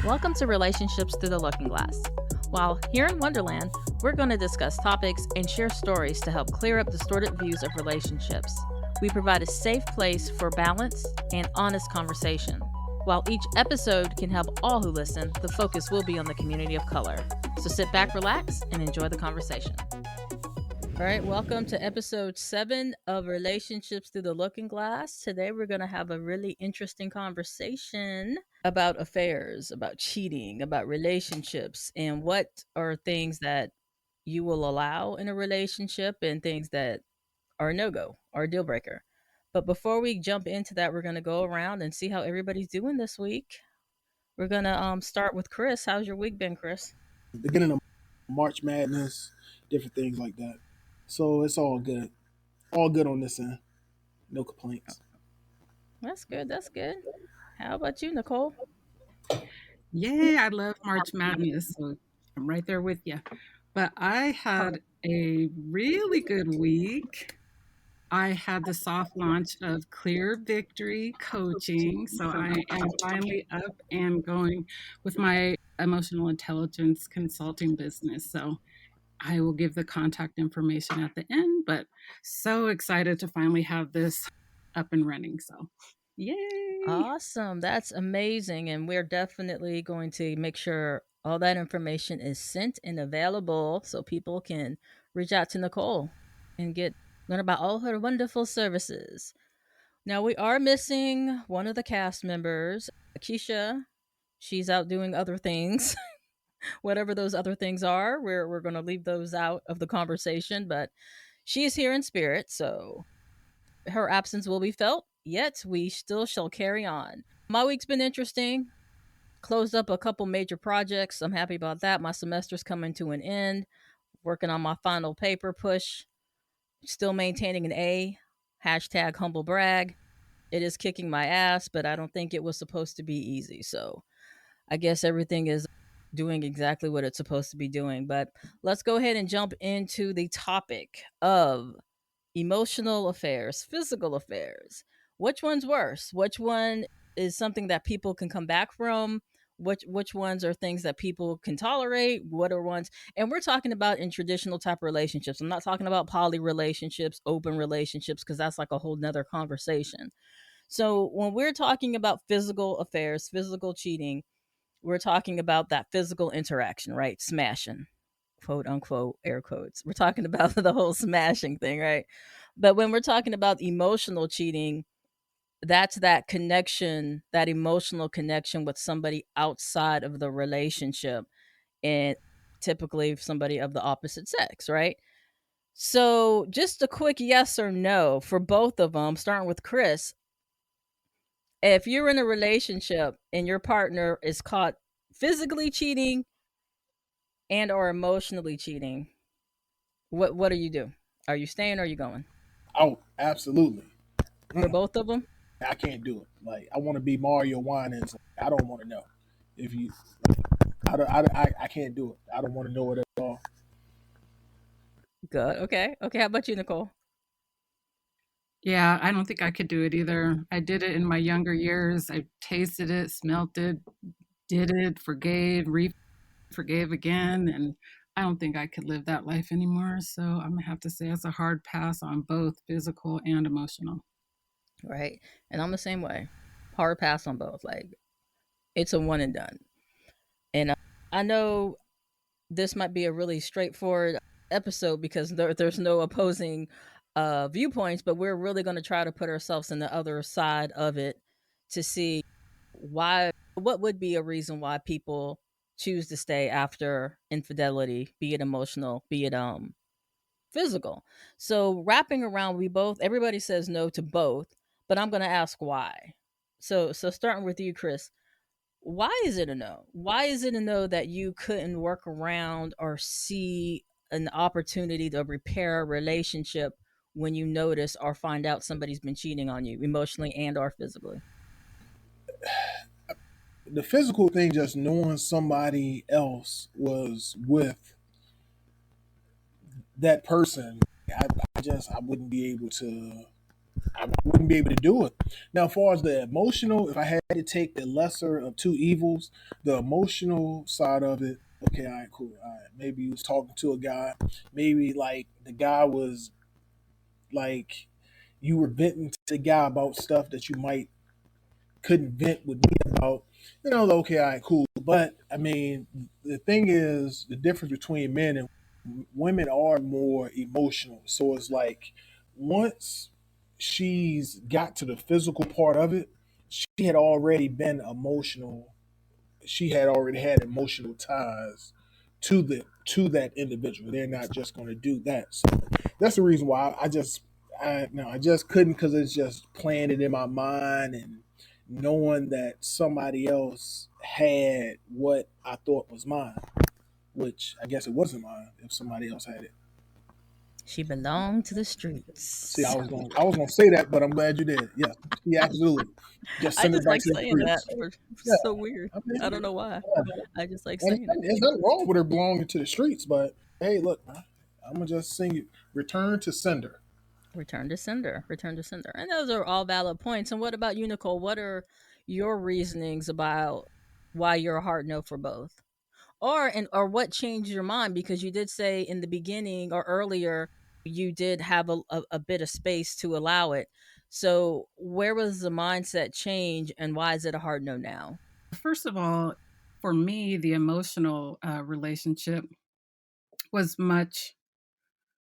Welcome to Relationships Through the Looking Glass. While here in Wonderland, we're going to discuss topics and share stories to help clear up distorted views of relationships. We provide a safe place for balance and honest conversation. While each episode can help all who listen, the focus will be on the community of color. So sit back, relax, and enjoy the conversation. All right, welcome to episode 7 of Relationships Through the Looking Glass. Today we're going to have a really interesting conversation about affairs, about cheating, about relationships, and what are things that you will allow in a relationship and things that are a no-go or a deal breaker. But before we jump into that, we're going to go around and see how everybody's doing this week. We're going to start with Chris. How's your week been, Chris? Beginning of March Madness, different things like that. So it's all good. All good on this end. No complaints. That's good. That's good. How about you, Nicole? Yay, I love March Madness, so I'm right there with you. But I had a really good week. I had the soft launch of Clear Victory Coaching, so I am finally up and going with my emotional intelligence consulting business. So I will give the contact information at the end, but so excited to finally have this up and running. So, yay! Awesome. That's amazing. And we're definitely going to make sure all that information is sent and available so people can reach out to Nicole and learn about all her wonderful services. Now we are missing one of the cast members, Keisha. She's out doing other things. Whatever those other things are, we're going to leave those out of the conversation, but she is here in spirit, so her absence will be felt, yet we still shall carry on. My week's been interesting. Closed up a couple major projects. I'm happy about that. My semester's coming to an end. Working on my final paper push. Still maintaining an A. Hashtag humble brag. It is kicking my ass, but I don't think it was supposed to be easy. So I guess everything is doing exactly what it's supposed to be doing. But let's go ahead and jump into the topic of emotional affairs, physical affairs. Which one's worse? Which one is something that people can come back from? Which ones are things that people can tolerate? What are ones? And we're talking about in traditional type relationships. I'm not talking about poly relationships, open relationships, because that's like a whole nother conversation. So when we're talking about physical affairs, physical cheating, we're talking about that physical interaction, right? Smashing, quote unquote, air quotes. We're talking about the whole smashing thing, right? But when we're talking about emotional cheating, that's that connection, that emotional connection with somebody outside of the relationship, and typically somebody of the opposite sex, right? So, just a quick yes or no for both of them, starting with Chris. If you're in a relationship and your partner is caught physically cheating and or emotionally cheating, what do you do? Are you staying or are you going? Oh, absolutely. For both of them? I can't do it. Like I want to be Mario Winans. I don't want to know if you. I can't do it. I don't want to know it at all. Good. Okay. Okay. How about you, Nicole? Yeah, I don't think I could do it either. I did it in my younger years. I tasted it, smelt it, did it, forgave again, and I don't think I could live that life anymore. So I'm gonna have to say it's a hard pass on both physical and emotional. Right. And I'm the same way. Hard pass on both. Like it's a one and done. And I know this might be a really straightforward episode because there's no opposing viewpoints, but we're really going to try to put ourselves in the other side of it to see what would be a reason why people choose to stay after infidelity, be it emotional, be it physical. So wrapping around, everybody says no to both, but I'm going to ask why. So starting with you, Chris, why is it a no? Why is it a no that you couldn't work around or see an opportunity to repair a relationship when you notice or find out somebody's been cheating on you emotionally and or physically? The physical thing, just knowing somebody else was with that person, I wouldn't be able to. I wouldn't be able to do it. Now, as far as the emotional, if I had to take the lesser of two evils, the emotional side of it, okay, all right, cool. All right. Maybe you was talking to a guy. Maybe like the guy was like you were venting to the guy about stuff that you might couldn't vent with me about. Okay, all right, cool. But I mean, the thing is, the difference between men and women are more emotional. So it's like once she's got to the physical part of it, she had already been emotional. She had already had emotional ties to that individual. They're not just going to do that. So that's the reason why I just couldn't, because it's just playing it in my mind and knowing that somebody else had what I thought was mine, which I guess it wasn't mine if somebody else had it. She belonged to the See, streets. I was gonna say that, but I'm glad you did. Yeah, she absolutely just I send her just back like to the saying that. streets. It's Yeah, so weird. I mean, I don't know why. yeah. I just like And saying it. there's nothing wrong with her belonging to the streets, but hey, look, man, I'm gonna just sing you "Return to Sender." Return to sender. Return to sender. And those are all valid points. And what about you, Nicole? What are your reasonings about why you're a hard no for both? Or what changed your mind? Because you did say in the beginning or earlier you did have a bit of space to allow it. So where was the mindset change and why is it a hard no now? First of all, for me, the emotional relationship was much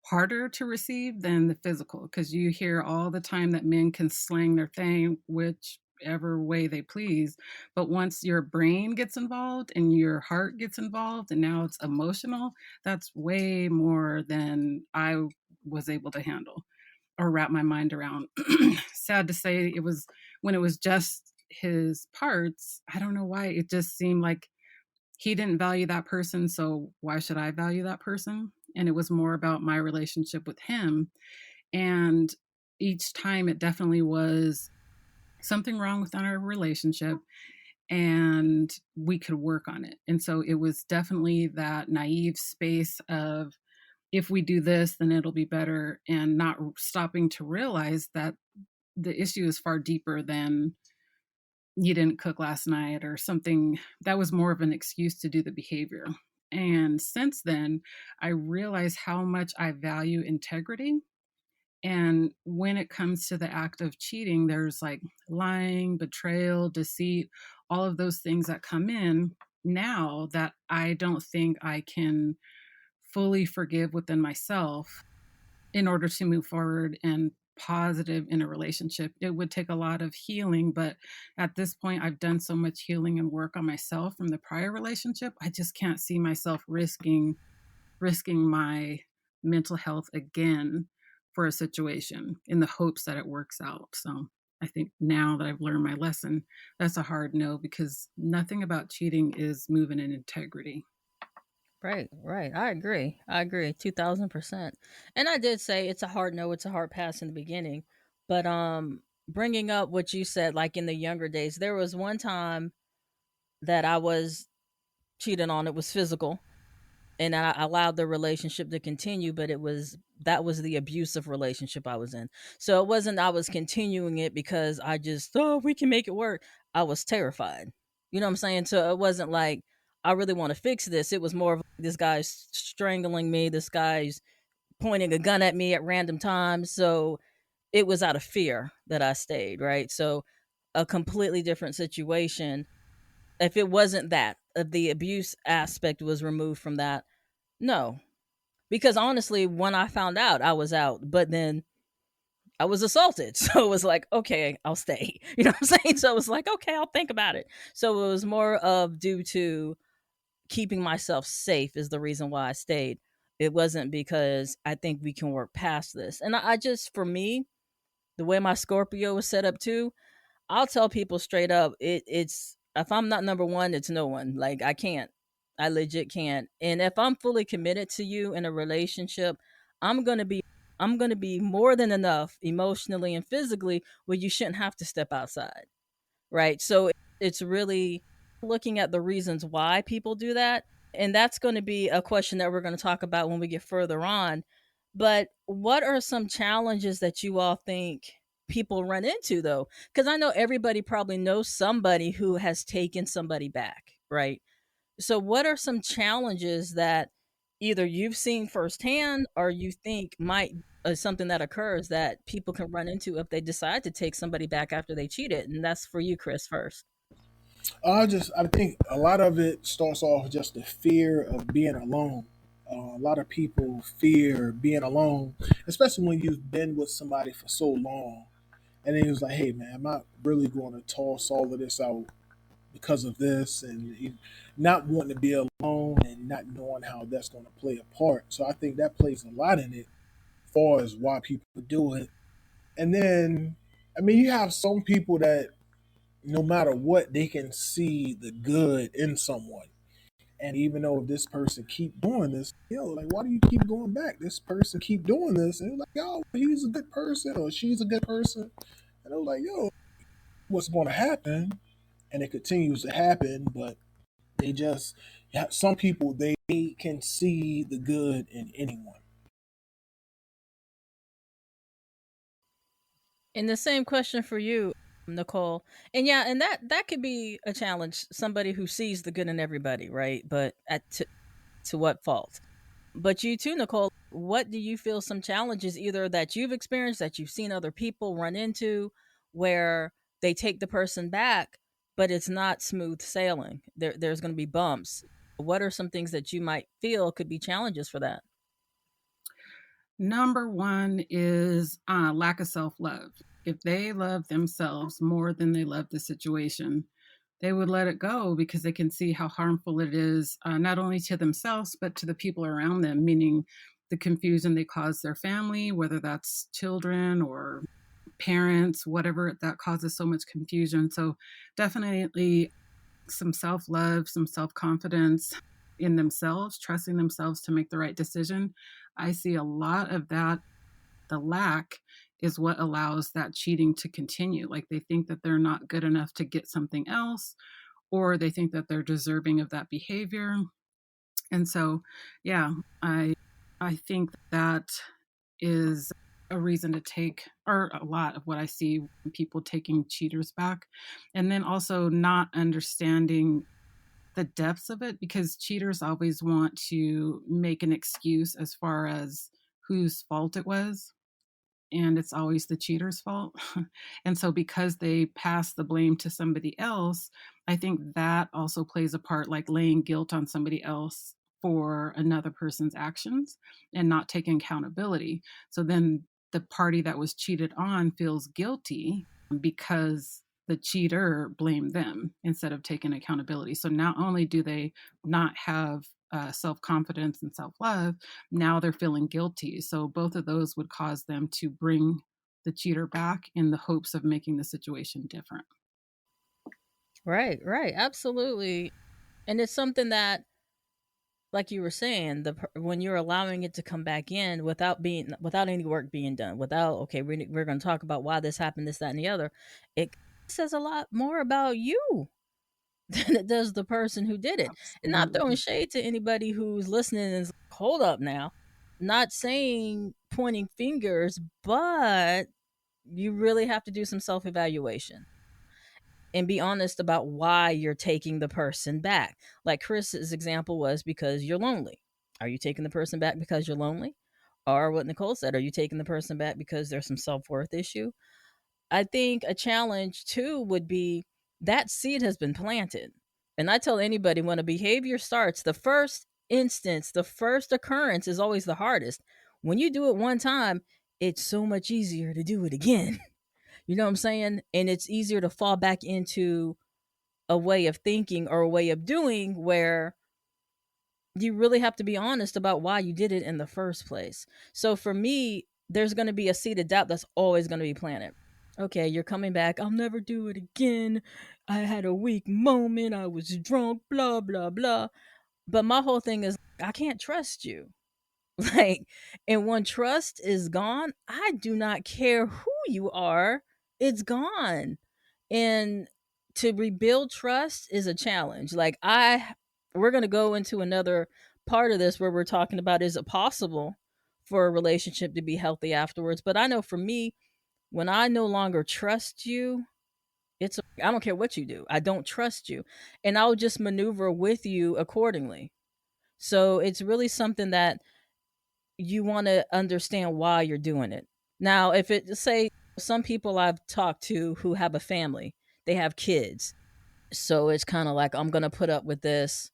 harder to receive than the physical, because you hear all the time that men can slang their thing whichever way they please. But once your brain gets involved and your heart gets involved, and now it's emotional, that's way more than I was able to handle or wrap my mind around. Sad to say, it was when it was just his parts. I don't know why. It just seemed like he didn't value that person, so why should I value that person? And it was more about my relationship with him. And each time it definitely was something wrong with our relationship, and we could work on it. And so it was definitely that naive space of, if we do this, then it'll be better, and not stopping to realize that the issue is far deeper than you didn't cook last night or something. That was more of an excuse to do the behavior. And since then, I realize how much I value integrity. And when it comes to the act of cheating, there's like lying, betrayal, deceit, all of those things that come in now that I don't think I can fully forgive within myself in order to move forward and positive in a relationship. It would take a lot of healing, but at this point I've done so much healing and work on myself from the prior relationship. I just can't see myself risking my mental health again for a situation in the hopes that it works out. So I think now that I've learned my lesson, that's a hard no, because nothing about cheating is moving in integrity. Right, right. I agree. I agree 2000%. And I did say it's a hard no, it's a hard pass in the beginning. But bringing up what you said like in the younger days, there was one time that I was cheated on. It was physical and I allowed the relationship to continue, but that was the abusive relationship I was in. So it wasn't I was continuing it because I just, oh, we can make it work. I was terrified. You know what I'm saying? So it wasn't like I really want to fix this. It was more of this guy's strangling me, this guy's pointing a gun at me at random times. So it was out of fear that I stayed, right? So a completely different situation. If it wasn't that, if the abuse aspect was removed from that, no, because honestly, when I found out, I was out, but then I was assaulted. So it was like, okay, I'll stay. You know what I'm saying? So it was like, okay, I'll think about it. So it was more of due to keeping myself safe is the reason why I stayed. It wasn't because I think we can work past this. And I just, for me, the way my Scorpio was set up too, I'll tell people straight up, it's if I'm not number one, it's no one. Like I can't. I legit can't. And if I'm fully committed to you in a relationship, I'm gonna be I'm gonna be more than enough emotionally and physically where you shouldn't have to step outside. Right. So it's really looking at the reasons why people do that. And that's going to be a question that we're going to talk about when we get further on. But what are some challenges that you all think people run into though? Because I know everybody probably knows somebody who has taken somebody back, right? So, what are some challenges that either you've seen firsthand or you think might something that occurs that people can run into if they decide to take somebody back after they cheated? And that's for you, Chris, first. I think a lot of it starts off just the fear of being alone. A lot of people fear being alone, especially when you've been with somebody for so long. And then he was like, "Hey, man, I'm not really going to toss all of this out because of this," and not wanting to be alone and not knowing how that's going to play a part. So I think that plays a lot in it, as far as why people do it. And then, I mean, you have some people that no matter what, they can see the good in someone. And even though if this person keep doing this, like, why do you keep going back? This person keep doing this, and they're like, yo, he's a good person or she's a good person, and they're like, yo, what's going to happen? And it continues to happen, but they just, yeah, some people they can see the good in anyone. And the same question for you, Nicole. And yeah, and that could be a challenge. Somebody who sees the good in everybody, right? But to what fault? But you too, Nicole. What do you feel some challenges either that you've experienced that you've seen other people run into, where they take the person back, but it's not smooth sailing. There's going to be bumps. What are some things that you might feel could be challenges for that? Number one is lack of self love. If they love themselves more than they love the situation, they would let it go because they can see how harmful it is, not only to themselves, but to the people around them, meaning the confusion they cause their family, whether that's children or parents, whatever, that causes so much confusion. So, definitely some self love, some self confidence in themselves, trusting themselves to make the right decision. I see a lot of that. The lack is what allows that cheating to continue. Like they think that they're not good enough to get something else, or they think that they're deserving of that behavior. And so, yeah, I I think that is a reason to take, or a lot of what I see people taking cheaters back. And then also not understanding the depths of it, because cheaters always want to make an excuse as far as whose fault it was, and it's always the cheater's fault. And so because they pass the blame to somebody else, I think that also plays a part, like laying guilt on somebody else for another person's actions and not taking accountability. So then the party that was cheated on feels guilty because the cheater blamed them instead of taking accountability. So not only do they not have self confidence and self love, now they're feeling guilty. So both of those would cause them to bring the cheater back in the hopes of making the situation different. Right, right, absolutely. And it's something that, like you were saying, when you're allowing it to come back in without any work being done, without okay, we're going to talk about why this happened, this, that, and the other. It says a lot more about you than it does the person who did it. And not throwing Absolutely. shade to anybody who's listening and is like, hold up now. Not saying pointing fingers, but you really have to do some self evaluation and be honest about why you're taking the person back. Like Chris's example was because you're lonely. Are you taking the person back because you're lonely? Or what Nicole said, are you taking the person back because there's some self worth issue? I think a challenge too would be that seed has been planted. And I tell anybody when a behavior starts, the first instance, the first occurrence is always the hardest. When you do it one time, it's so much easier to do it again. You know what I'm saying? And it's easier to fall back into a way of thinking or a way of doing where you really have to be honest about why you did it in the first place. So for me, there's going to be a seed of doubt that's always going to be planted. Okay, you're coming back. I'll never do it again. I had a weak moment. I was drunk, blah, blah, blah. But my whole thing is, I can't trust you. Like, and when trust is gone, I do not care who you are, it's gone. And to rebuild trust is a challenge. Like, we're going to go into another part of this where we're talking about is it possible for a relationship to be healthy afterwards. But I know for me, When I no longer trust you, I don't care what you do. I don't trust you. And I'll just maneuver with you accordingly. So it's really something that you want to understand why you're doing it. Now, if it say some people I've talked to who have a family, they have kids. So it's kind of like I'm going to put up with this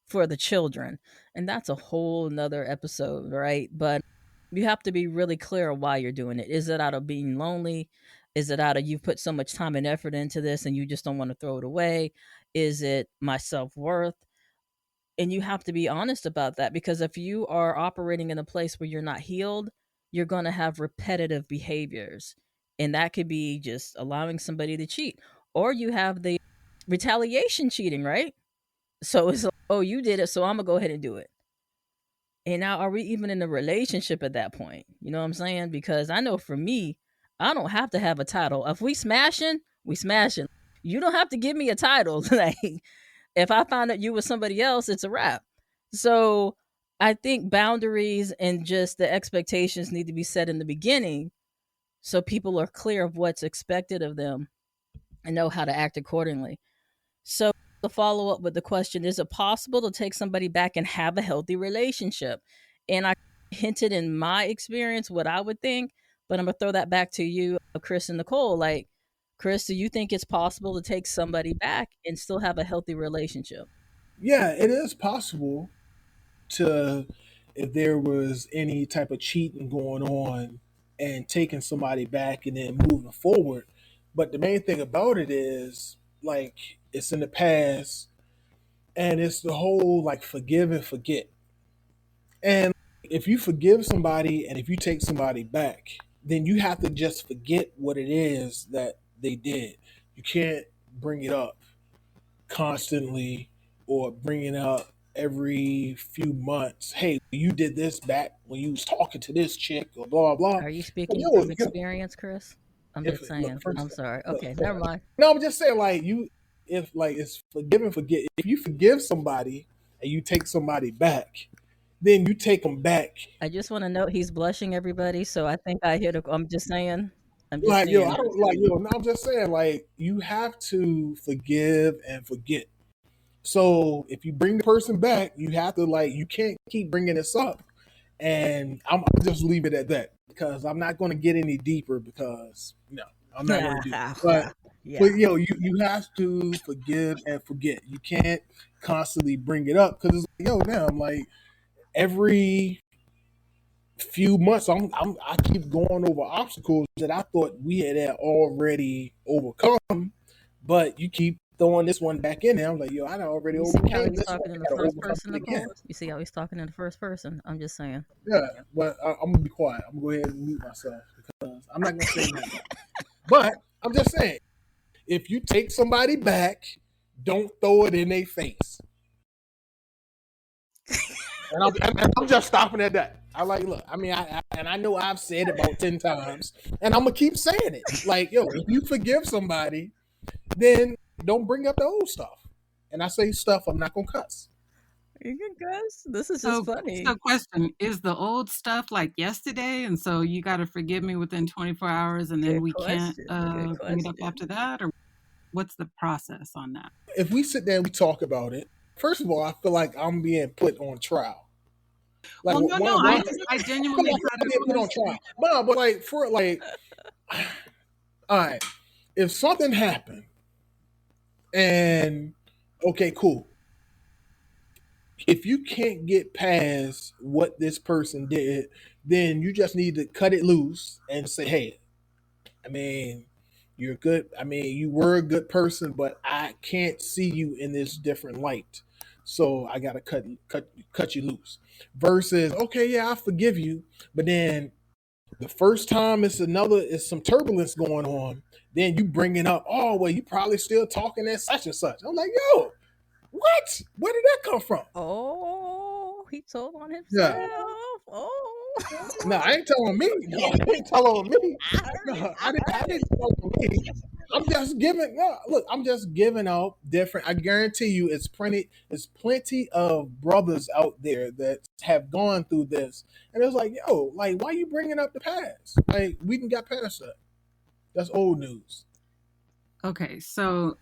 for the children. And that's a whole nother episode, right? But you have to be really clear of why you're doing it. Is it out of being lonely? Is it out of you've put so much time and effort into this and you just don't want to throw it away? Is it my self-worth? And you have to be honest about that, because if you are operating in a place where you're not healed, you're going to have repetitive behaviors. And that could be just allowing somebody to cheat. Or you have the retaliation cheating, right? So it's like, oh, you did it, so I'm going to go ahead and do it. And now, are we even in a relationship at that point? You know what I'm saying? Because I know for me, I don't have to have a title. If we smashing, we smashing. You don't have to give me a title. Like, if I find out you with somebody else, it's a wrap. So I think boundaries and just the expectations need to be set in the beginning so people are clear of what's expected of them and know how to act accordingly. So to follow up with the question, is it possible to take somebody back and have a healthy relationship? And I hinted in my experience what I would think, but I'm gonna throw that back to you, Chris and Nicole. Like, Chris, do you think it's possible to take somebody back and still have a healthy relationship? Yeah, it is possible to, if there was any type of cheating going on and taking somebody back and then moving forward. But the main thing about it is like it's in the past, and it's the whole like forgive and forget. And if you forgive somebody and if you take somebody back, then you have to just forget what it is that they did. You can't bring it up constantly or bring it up every few months. Hey, you did this back when you was talking to this chick or blah blah. Are you But speaking yo, from experience, Chris? I'm if just look saying. first, I'm sorry. look, Okay, never mind. no, I'm just saying like you, if like it's forgive and forget. If you forgive somebody and you take somebody back, then you take them back. I just want to note he's blushing, everybody. So I think I hit. I'm just saying. I'm just Like yo, I saying. don't like yo. No, I'm just saying like you have to forgive and forget. So if you bring the person back, you have to like you can't keep bringing this up, and I'll just leave it at that because I'm not going to get any deeper because no, I'm not going to do that. But Yeah. you have to forgive and forget. You can't constantly bring it up because it's like, yo, now I'm like every few months I keep going over obstacles that I thought we had already overcome, but you keep throwing this one back in there. I'm like, yo, I already You see how overcame he's this one. talking in the I gotta first overcome person, it again. Nicole? You see how he's talking in the first person? I'm just saying. Yeah, but I'm gonna be quiet. I'm gonna go ahead and mute myself because I'm not gonna say nothing. But I'm just saying, if you take somebody back, don't throw it in their face. And I'm just stopping at that. I like look. I mean, and I know I've said it about 10 times, and I'm gonna keep saying it. Like, yo, if you forgive somebody, then don't bring up the old stuff. And I say stuff, I'm not gonna cuss. You can guess. This is just So, funny. so question, is the old stuff like yesterday? And so you got to forgive me within 24 hours and then Good we can't question. Good bring it up question. after that? Or what's the process on that? If we sit there and we talk about it, first of all, I feel like I'm being put on trial. Like, Well, no, no, why I I feel genuinely like had I'm a being put on question. trial? But like for like, all right, if something happened and okay, cool. If you can't get past what this person did, then you just need to cut it loose and say, hey, I mean, you're good. I mean, you were a good person, but I can't see you in this different light. So I gotta cut you loose. Versus, okay, yeah, I forgive you, but then the first time it's some turbulence going on, then you bring it up. Oh, well, you probably still talking at such and such. I'm like, yo, what? Where did that come from? Oh, he told on Yeah. himself. Oh. No, I ain't telling me. No, I ain't telling me. I heard it. No, I I heard it. didn't tell me. I'm just giving. No, look, I'm just giving out different. I guarantee you, it's plenty of brothers out there that have gone through this, and it's like, yo, like, why you bringing up the past? Like, we can get past that. That's old news. Okay, so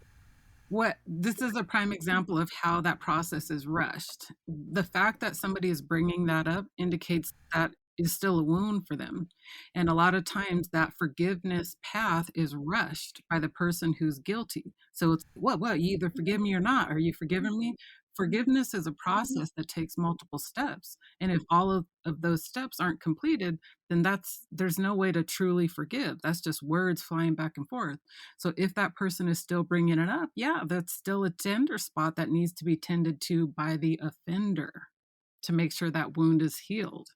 what this is a prime example of how that process is rushed. The fact that somebody is bringing that up indicates that is still a wound for them. And a lot of times that forgiveness path is rushed by the person who's guilty. So it's what, you either forgive me or not. Are you forgiving me? Forgiveness is a process that takes multiple steps. And if all of those steps aren't completed, then there's no way to truly forgive. That's just words flying back and forth. So if that person is still bringing it up, yeah, that's still a tender spot that needs to be tended to by the offender to make sure that wound is healed.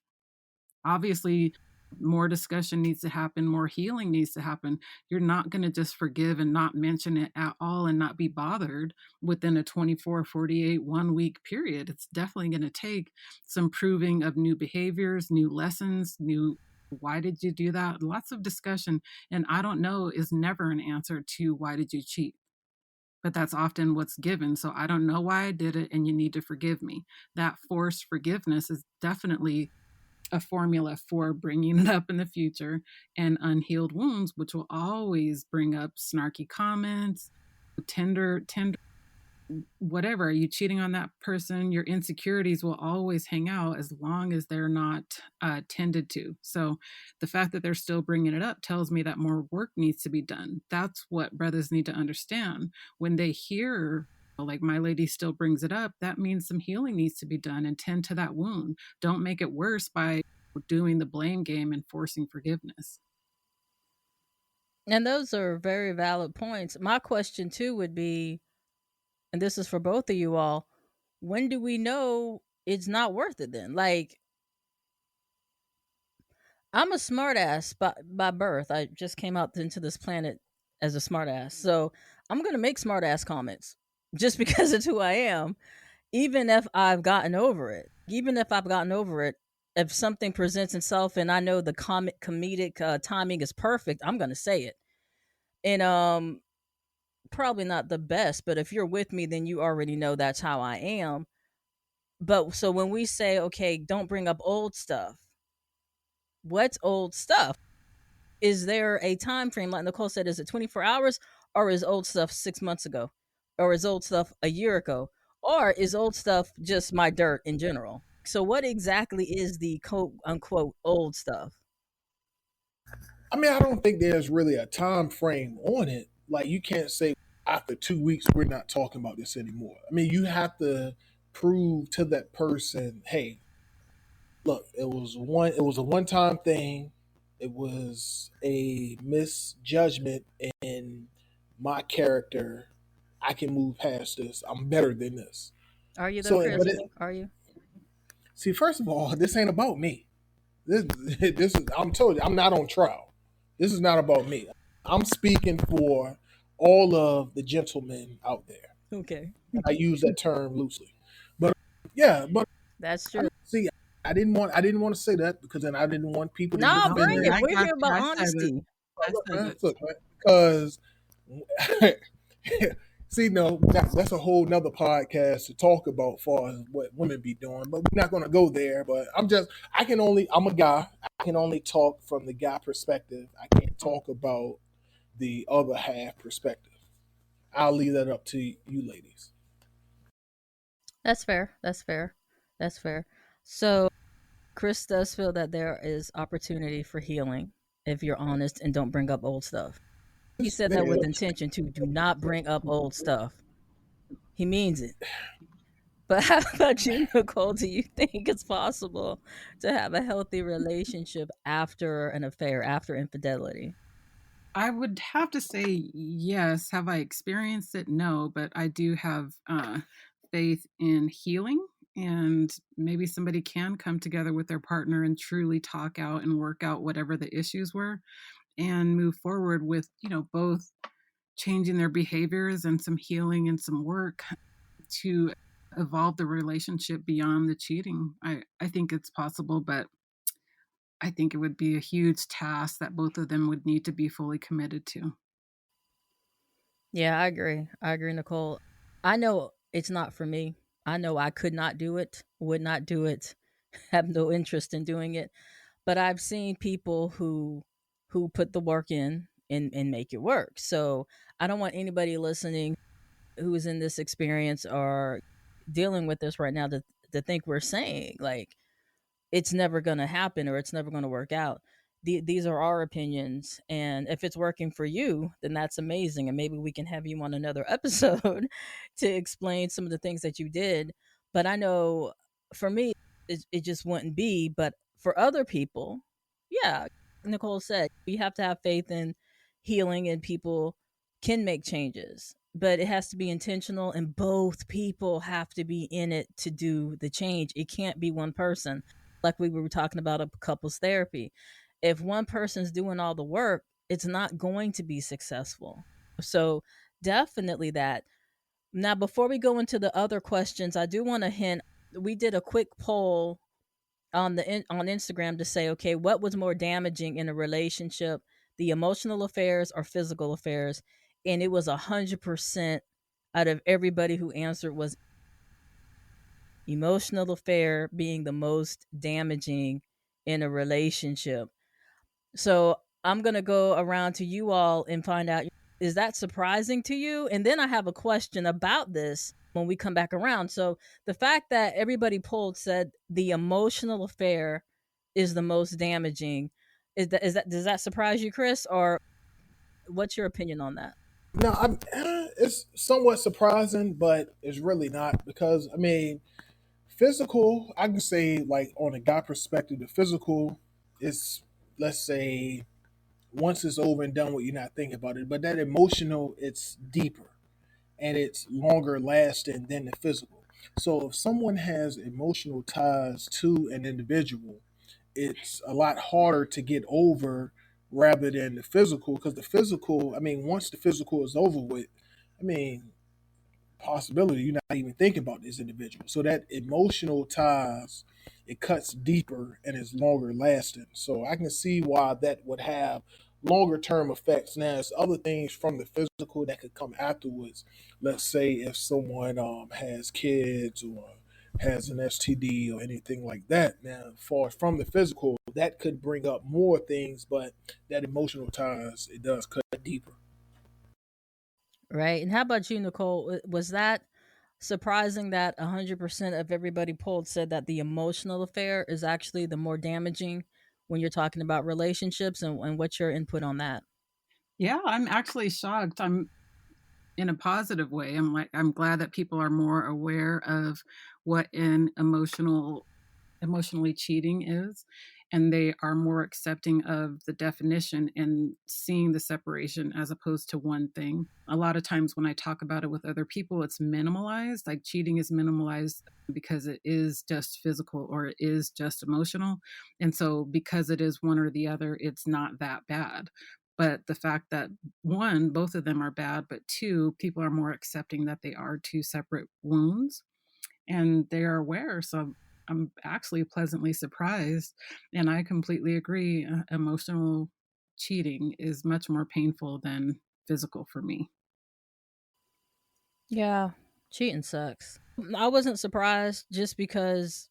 Obviously, more discussion needs to happen, more healing needs to happen. You're not going to just forgive and not mention it at all and not be bothered within a 24, 48, 1 week period. It's definitely going to take some proving of new behaviors, new lessons, new why did you do that? Lots of discussion. And I don't know is never an answer to why did you cheat? But that's often what's given. So I don't know why I did it and you need to forgive me. That forced forgiveness is definitely a formula for bringing it up in the future, and unhealed wounds, which will always bring up snarky comments, tender whatever. Are you cheating on that person? Your insecurities will always hang out as long as they're not tended to. So the fact that they're still bringing it up tells me that more work needs to be done. That's what brothers need to understand. When they hear like my lady still brings it up, that means some healing needs to be done and tend to that wound. Don't make it worse by doing the blame game and forcing forgiveness. And those are very valid points. My question too would be, and this is for both of you all, when do we know it's not worth it then? Like, I'm a smartass by birth. I just came out into this planet as a smartass. So I'm going to make smartass comments just because it's who I am, even if I've gotten over it. Even if I've gotten over it, if something presents itself and I know the comedic timing is perfect, I'm going to say it. And probably not the best, but if you're with me, then you already know that's how I am. But so when we say, okay, don't bring up old stuff, what's old stuff? Is there a time frame? Like Nicole said, is it 24 hours, or is old stuff 6 months ago? Or is old stuff a year ago? Or is old stuff just my dirt in general? So what exactly is the quote unquote old stuff? I mean, I don't think there's really a time frame on it. Like you can't say after 2 weeks we're not talking about this anymore. I mean, you have to prove to that person, hey, look, it was a one time thing. It was a misjudgment in my character. I can move past this. I'm better than this. Are you though, So, but Chris? it, Are you? see, first of all, this ain't about me. This is. I'm told you, I'm not on trial. This is not about me. I'm speaking for all of the gentlemen out there. Okay. I use that term loosely, but yeah, but That's I true. see. I didn't want to say that because then I didn't want people to get No, Don't bring worry, offended. it. I We're got here you. about I said it. honesty. I said it. Look, man, because see, no, that's a whole nother podcast to talk about, as far as what women be doing. But we're not going to go there. But I'm a guy. I can only talk from the guy perspective. I can't talk about the other half perspective. I'll leave that up to you ladies. That's fair. That's fair. That's fair. So Chris does feel that there is opportunity for healing if you're honest and don't bring up old stuff. He said that with intention too. Do not bring up old stuff. He means it. But how about you, Nicole? Do you think it's possible to have a healthy relationship after an affair, after infidelity? I would have to say yes. Have I experienced it? No, but I do have faith in healing, and maybe somebody can come together with their partner and truly talk out and work out whatever the issues were and move forward with, both changing their behaviors and some healing and some work to evolve the relationship beyond the cheating. I think it's possible, but I think it would be a huge task that both of them would need to be fully committed to. Yeah, I agree. I agree, Nicole. I know it's not for me. I know I could not do it, would not do it, have no interest in doing it. But I've seen people who put the work in and make it work. So I don't want anybody listening who is in this experience or dealing with this right now to think we're saying like it's never going to happen or it's never going to work out. These are our opinions, and if it's working for you, then that's amazing, and maybe we can have you on another episode to explain some of the things that you did. But I know for me, it just wouldn't be. But for other people, yeah, Nicole said you have to have faith in healing, and people can make changes, but it has to be intentional, and both people have to be in it to do the change. It can't be one person, like we were talking about a couples therapy. If one person's doing all the work, it's not going to be successful. So definitely that. Now, before we go into the other questions, I do want to hint. We did a quick poll on Instagram to say, okay, what was more damaging in a relationship, the emotional affairs or physical affairs? And it was 100% out of everybody who answered was emotional affair being the most damaging in a relationship. So I'm going to go around to you all and find out, is that surprising to you? And then I have a question about this when we come back around. So the fact that everybody polled said the emotional affair is the most damaging, is that does that surprise you, Chris? Or what's your opinion on that? No, it's somewhat surprising, but it's really not because I mean, physical. I can say like on a guy perspective, the physical is, let's say, once it's over and done with, you're not thinking about it. But that emotional, it's deeper and it's longer lasting than the physical. So if someone has emotional ties to an individual, it's a lot harder to get over rather than the physical, because the physical, I mean, once the physical is over with, I mean, possibility you're not even thinking about this individual. So that emotional ties, it cuts deeper and is longer lasting. So I can see why that would have longer term effects. Now, there's other things from the physical that could come afterwards. Let's say if someone has kids or has an STD or anything like that. Now, far from the physical, that could bring up more things, but that emotional ties, it does cut deeper. Right. And how about you, Nicole? Was that surprising that 100% of everybody polled said that the emotional affair is actually the more damaging when you're talking about relationships, and what's your input on that? Yeah, I'm actually shocked. I'm in a positive way. I'm glad that people are more aware of what an emotionally cheating is, and they are more accepting of the definition and seeing the separation as opposed to one thing. A lot of times when I talk about it with other people, it's minimalized, like cheating is minimalized because it is just physical or it is just emotional, and so because it is one or the other, it's not that bad. But the fact that one, both of them are bad, but two, people are more accepting that they are two separate wounds and they are aware. So I'm actually pleasantly surprised. And I completely agree. Emotional cheating is much more painful than physical for me. Yeah, cheating sucks. I wasn't surprised just because,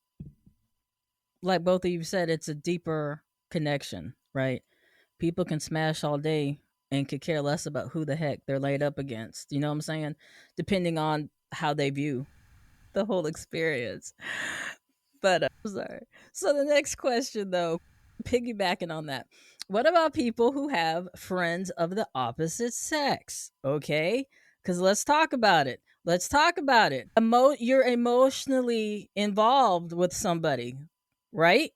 like both of you said, it's a deeper connection, right? People can smash all day and could care less about who the heck they're laid up against. You know what I'm saying? Depending on how they view the whole experience. But I'm sorry. So the next question, though, piggybacking on that, what about people who have friends of the opposite sex? Okay, because let's talk about it. Let's talk about it. You're emotionally involved with somebody, right?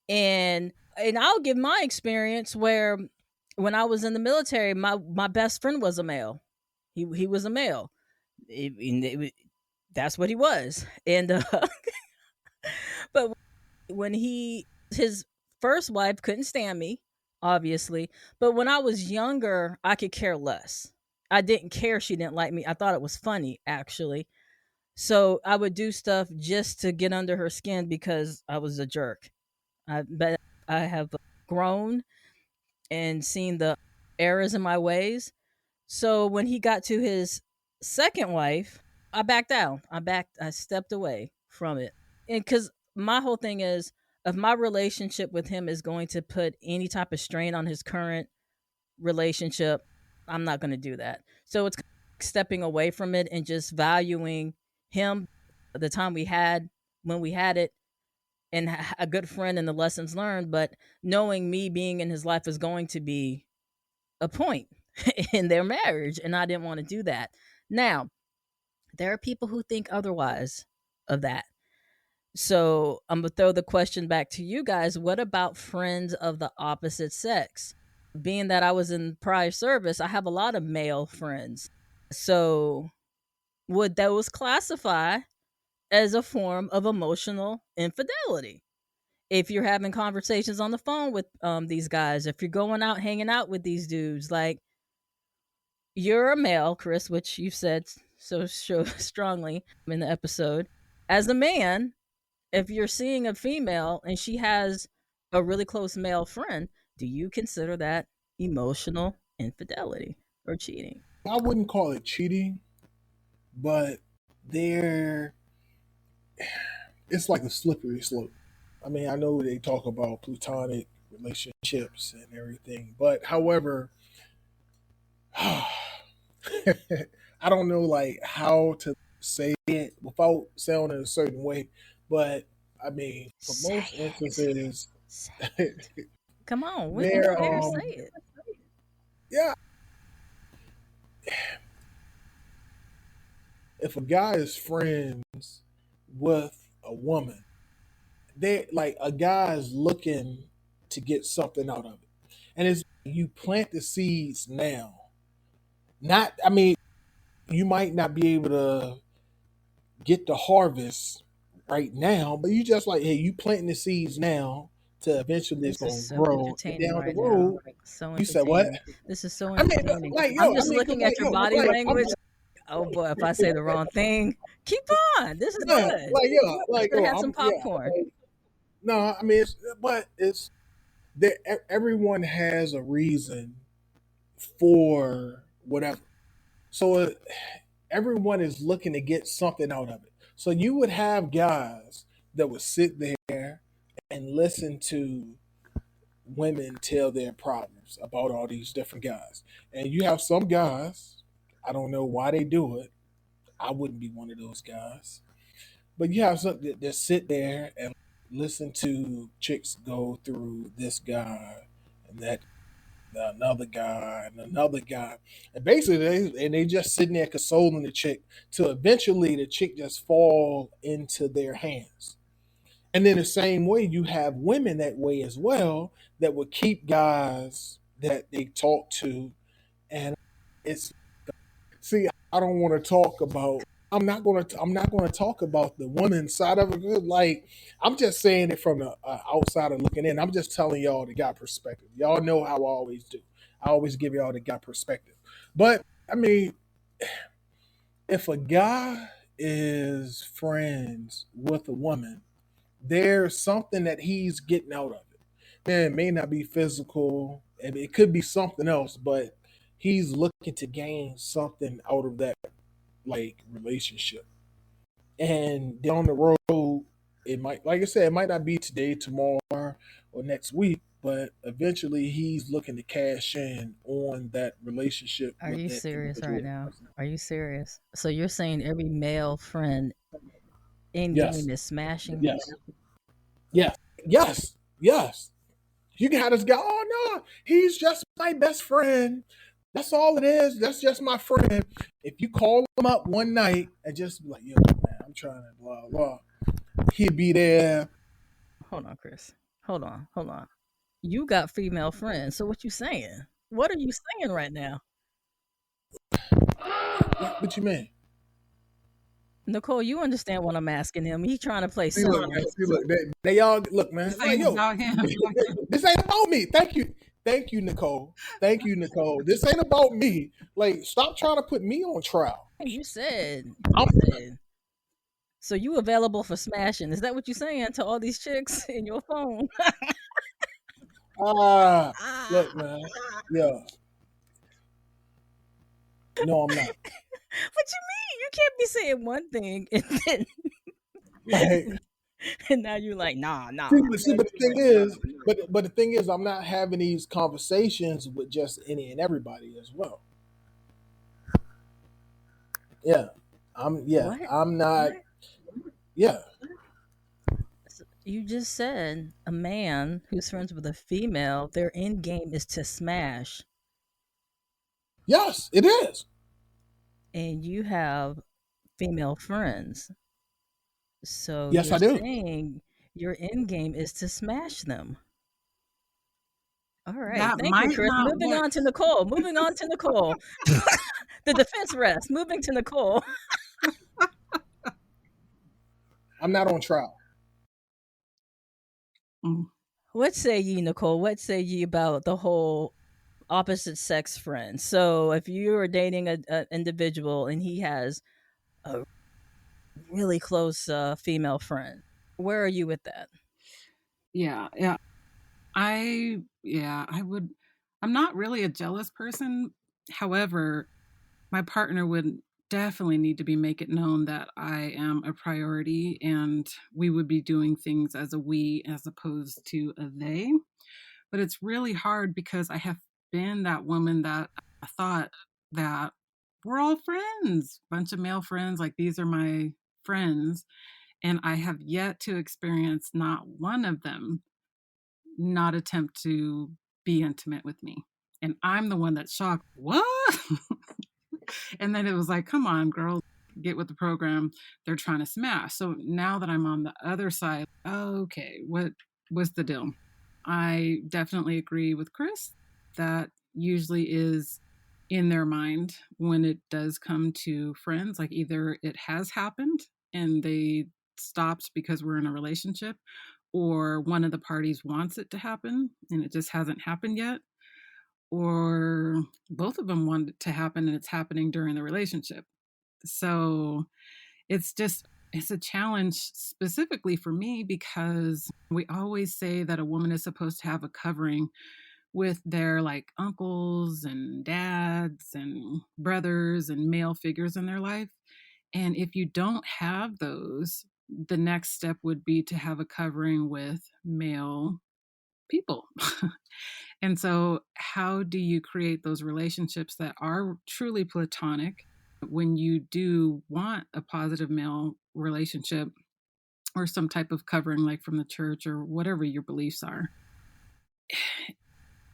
And I'll give my experience where when I was in the military, my best friend was a male. He was a male. That's what he was, and but when his first wife couldn't stand me, obviously, but when I was younger, I could care less. I didn't care she didn't like me. I thought it was funny, actually. So I would do stuff just to get under her skin because I was a jerk. But I have grown and seen the errors in my ways. So when he got to his second wife, I backed down. I stepped away from it. And cuz my whole thing is, if my relationship with him is going to put any type of strain on his current relationship, I'm not going to do that. So it's stepping away from it and just valuing him, the time we had when we had it, and a good friend and the lessons learned. But knowing me being in his life is going to be a point in their marriage, and I didn't want to do that. Now, there are people who think otherwise of that. So I'm gonna throw the question back to you guys. What about friends of the opposite sex? Being that I was in prior service, I have a lot of male friends. So would those classify as a form of emotional infidelity? If you're having conversations on the phone with these guys, if you're going out hanging out with these dudes, like, you're a male, Chris, which you said so strongly in the episode. As a man, if you're seeing a female and she has a really close male friend, do you consider that emotional infidelity or cheating? I wouldn't call it cheating, but there, it's like a slippery slope. I mean, I know they talk about platonic relationships and everything, but however, I don't know like how to say it without sounding a certain way, but I mean, for Say most it. instances, Say it. Come on, when you there, there, say it. yeah, if a guy is friends with a woman, they like a guy is looking to get something out of it, and it's you plant the seeds now. Not, I mean, you might not be able to get the harvest right now, but you just like, hey, you planting the seeds now to eventually it's This is gonna so grow. And entertaining down the right now. road, So you said what? entertaining. This is so I mean, entertaining. like I'm yo, I just mean, cause looking like at your yo, body like I'm language. just Oh boy, if I say the wrong thing, keep on. This is yeah, good. like yo, We like should yo, have some I'm yeah. popcorn. Like, no, I mean, but it's that everyone has a reason for whatever. So everyone is looking to get something out of it. So you would have guys that would sit there and listen to women tell their problems about all these different guys. And you have some guys, I don't know why they do it. I wouldn't be one of those guys. But you have some that sit there and listen to chicks go through this guy and that another guy and another guy. And basically they just sitting there consoling the chick till eventually the chick just fall into their hands. And then the same way you have women that way as well that would keep guys that they talk to. And it's see, I don't want to talk about I'm not gonna talk about the woman's side of it. Like I'm just saying it from the outsider looking in. I'm just telling y'all the guy perspective. Y'all know how I always do. I always give y'all the guy perspective. But I mean, if a guy is friends with a woman, there's something that he's getting out of it. Man, it may not be physical, and it could be something else, but he's looking to gain something out of that like relationship. And down the road, it might, like I said, it might not be today, tomorrow, or next week, but eventually he's looking to cash in on that relationship Are with you that serious right individual now? person. Are you serious? So you're saying every male friend in Yes, game is smashing? yes, yes, yes, yes. You can have this guy. Oh no, he's just my best friend. That's all it is. That's just my friend. If you call him up one night and just be like, yo, man, I'm trying to blah blah, he'd be there. Hold on, Chris. Hold on. You got female friends. So what you saying? What are you saying right now? What you mean? Nicole, you understand what I'm asking him. He trying to play See, look, silly. man. See, look. They all look, man. This Like, ain't yo, about him. this ain't about me. Thank you, Nicole. Thank you, Nicole. This ain't about me. Like, stop trying to put me on trial. You said, I'm, you said. So you available for smashing? Is that what you saying to all these chicks in your phone? ah, look, Ah. man. Yeah, no, I'm not. What you mean? You can't be saying one thing and then Like, And now you're like, nah, See, nah. but the thing is, but the thing is, I'm not having these conversations with just any and everybody as well. Yeah, What? I'm not. Yeah, You just said a man who's friends with a female, their end game is to smash, yes, it is. and you have female friends. So Yes, you're I do. saying your end game is to smash them. All right. That Thank you, might Chris. not Moving look. on to Nicole. Moving on to Nicole. The defense rest. Moving to Nicole. I'm not on trial. Mm, What say ye, Nicole? What say ye about the whole opposite sex friend? So if you are dating a individual and he has a really close female friend, where are you with that? yeah, yeah. I would. I'm not really a jealous person. However, my partner would definitely need to be make it known that I am a priority and we would be doing things as a we as opposed to a they. But it's really hard because I have been that woman that I thought that we're all friends, bunch of male friends, like these are my friends. And I have yet to experience not one of them not attempt to be intimate with me. And I'm the one that's shocked. What? And then it was like, come on, girl, get with the program. They're trying to smash. So now that I'm on the other side, okay, what was the deal? I definitely agree with Chris. That usually is in their mind when it does come to friends. Like either it has happened and they stopped because we're in a relationship, or one of the parties wants it to happen and it just hasn't happened yet, or both of them want it to happen and it's happening during the relationship. So it's just it's a challenge specifically for me because we always say that a woman is supposed to have a covering with their like uncles and dads and brothers and male figures in their life. And if you don't have those, the next step would be to have a covering with male people. And so, how do you create those relationships that are truly platonic when you do want a positive male relationship or some type of covering, like from the church or whatever your beliefs are,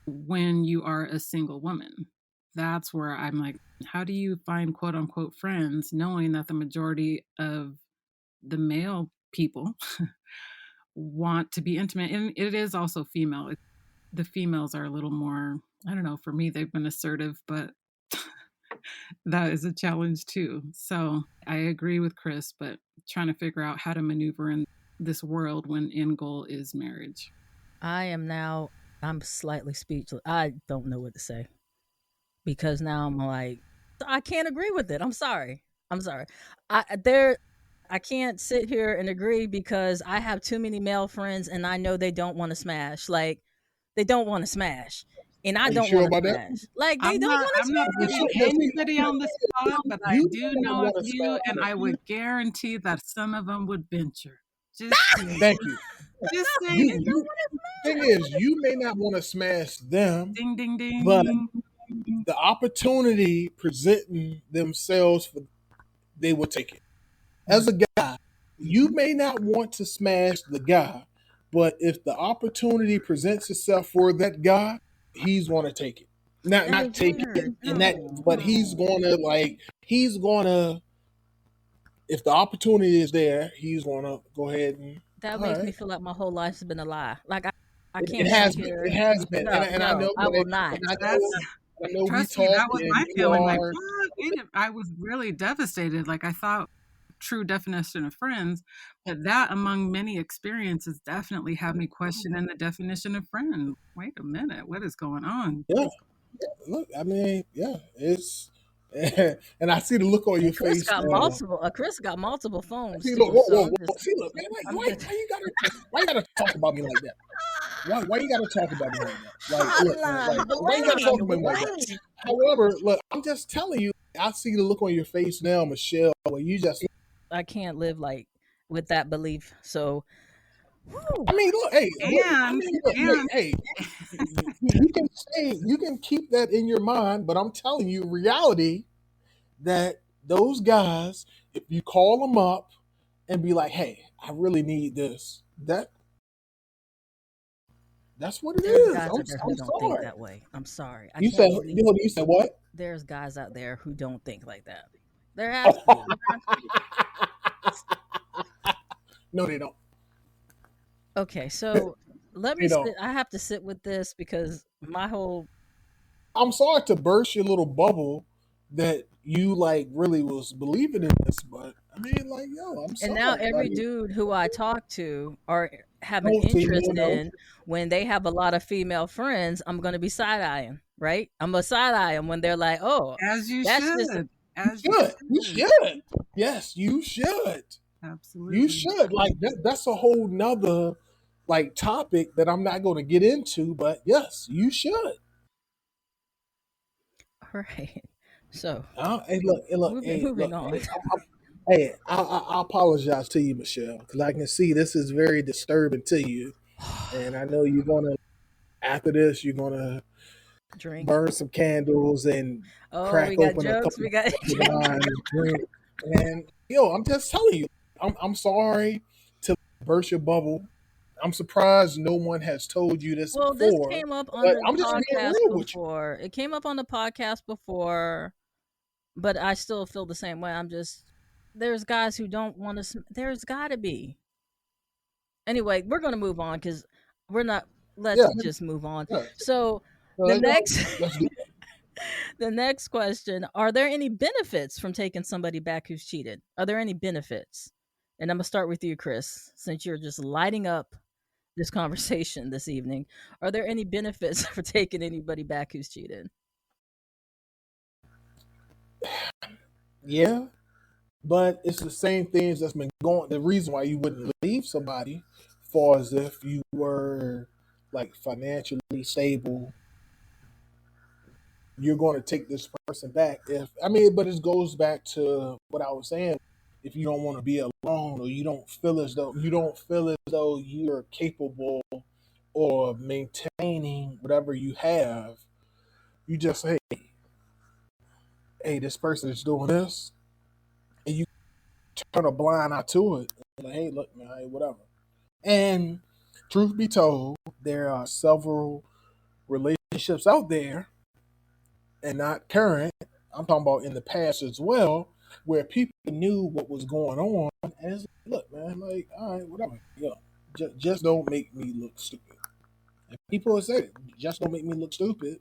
when you are a single woman? That's where I'm like, how do you find quote unquote friends knowing that the majority of the male people want to be intimate? And it is also female. The females are a little more, I don't know, for me, they've been assertive, but that is a challenge too. So I agree with Chris, but trying to figure out how to maneuver in this world when end goal is marriage. I'm slightly speechless. I don't know what to say because now I'm like, I can't agree with it. I'm sorry. I'm sorry. There I can't sit here and agree because I have too many male friends and I know they don't want to smash. Like they don't want to smash. And I Are you don't sure want to about that? smash. Like they don't want to I'm not You putting sure? Now, see, anybody on the spot, but I you do may not know a want to few, and smash I them. would guarantee that some of them would venture. Just saying. Thank you. Just You, saying. you. Thing is, you may not want to smash them, Ding ding but ding. the opportunity presenting themselves, they will take it. As a guy, you may not want to smash the guy, but if the opportunity presents itself for that guy, he's going to take it. That Not is take it, weird. and that, No, but he's no. going to like he's going to if the opportunity is there, he's going to go ahead and That all makes me right. feel like my whole life has been a lie. Like I It can't sit has been. here. It has been, No, and I no, know I will that, not. and I know, That's I know we Trust me, talked, that was and my you feeling. Like, are. what? I was really devastated. Like, I thought true definition of friends, but that among many experiences definitely had me questioning the definition of friend. Wait a minute, what is going on? Yeah, look, I mean, yeah, it's, and I see the look on your And face now. Chris got multiple phones See, look, too. whoa, So whoa, I'm whoa. just See, look, man, I'm just why you gotta talk about me like that? Why you gotta talk about me like that? Like, look, man, hotline like, why you gotta bling. talk about me like that? What? However, look, I'm just telling you, I see the look on your face now, Michelle, where you just I can't live like with that belief. So, whew, I mean, look, hey, look, I And mean, look, and hey, you can say you can keep that in your mind, but I'm telling you, reality that those guys, if you call them up and be like, "Hey, I really need this," that's what it there's is. guys out there who I'm don't think sorry. that way. I'm sorry. I You said can't believe you said what? there's guys out there who don't think like that. There has to be. No, they don't. Okay, so let me They don't. sit. I have to sit with this because my whole I'm sorry to burst your little bubble that you like really was believing in this, but I mean, like, yo, I'm and now sorry, every buddy. dude who I talk to or have an No, see, no, interest no. in, when they have a lot of female friends, I'm going to be side eyeing, right? I'm a side eye them when they're like, "Oh, as you that's just should, You as you should. You should. should. Yes, you should. You Absolutely. should. Like that's a whole nother like topic that I'm not going to get into, but yes, you should. all right." So, Look, moving on. hey, I apologize to you, Michelle, because I can see this is very disturbing to you, and I know you're gonna after this you're gonna Drink. burn some candles and Oh, we crack got open a jokes. couple We of got bottles of wine and drink. And yo, I'm just telling you, I'm sorry to burst your bubble. I'm surprised no one has told you this Well, this before, came up on but the I'm just being podcast real with you. before. It came up on the podcast before, but I still feel the same way. I'm just there's guys who don't want to. There's got to be. Anyway, we're gonna move on because we're not. Yeah, Let's just move on. yeah. So So the let's go. next, Let's do the next question: are there any benefits from taking somebody back who's cheated? Are there any benefits? And I'm gonna start with you, Chris, since you're just lighting up this conversation this evening. Are there any benefits for taking anybody back who's cheated? Yeah, but it's the same things that's been going. The reason why you wouldn't leave somebody, far as if you were like financially stable, you're going to take this person back. If I mean, but it goes back to what I was saying. If you don't want to be alone, or you don't feel as though you're capable or maintaining whatever you have, you just say, "Hey, this person is doing this," and you turn a blind eye to it. Like, hey, look, man, hey, whatever. And truth be told, there are several relationships out there, and not current. I'm talking about in the past as well, where people knew what was going on, and it's like, look, man, like, all right, whatever, just don't make me look stupid. And people will say, just don't make me look stupid,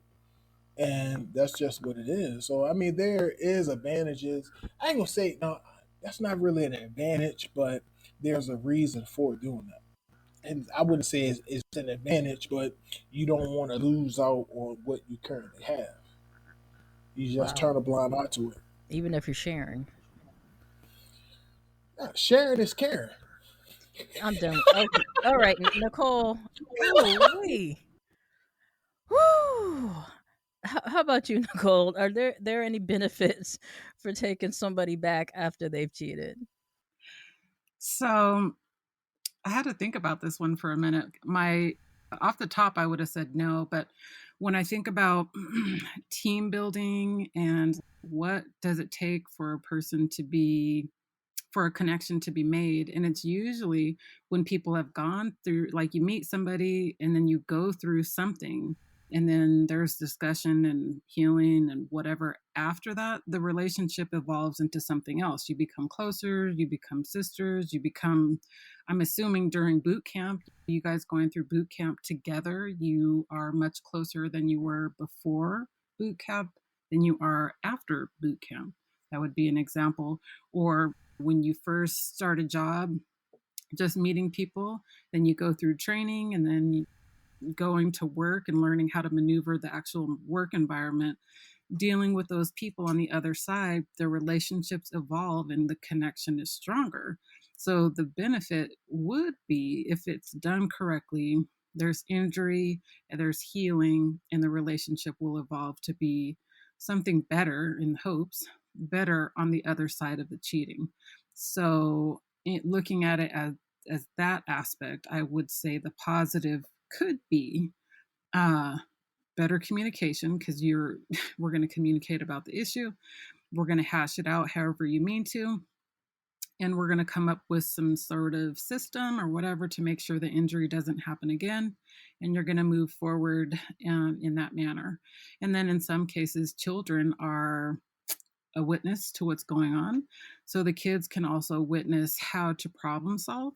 and that's just what it is. So I mean, there is advantages. I ain't gonna say no, that's not really an advantage, but there's a reason for doing that. And I wouldn't say it's an advantage, but you don't want to lose out on what you currently have. You just Wow. turn a blind eye to it. Even if you're sharing. Sharing is caring. I'm done. Okay. All right, Nicole. Oh, wait. Whew. How about you, Nicole? Are there any benefits for taking somebody back after they've cheated? So I had to think about this one for a minute. My off the top, I would have said no, but when I think about team building and what does it take for a person to be for a connection to be made, and it's usually when people have gone through, like, you meet somebody and then you go through something, and then there's discussion and healing and whatever. After that, the relationship evolves into something else. You become closer, you become sisters, you become, I'm assuming during boot camp, you guys going through boot camp together, you are much closer than you were before boot camp than you are after boot camp. That would be an example. Or when you first start a job, just meeting people, then you go through training, and then going to work and learning how to maneuver the actual work environment, dealing with those people on the other side, the relationships evolve and the connection is stronger. So the benefit would be, if it's done correctly, there's injury and there's healing, and the relationship will evolve to be something better, in hopes better on the other side of the cheating. So looking at it as that aspect, I would say the positive could be uh, better communication, because we're going to communicate about the issue. We're going to hash it out however you mean to, and we're going to come up with some sort of system or whatever to make sure the injury doesn't happen again. And you're going to move forward in that manner. And then in some cases, children are a witness to what's going on. So the kids can also witness how to problem solve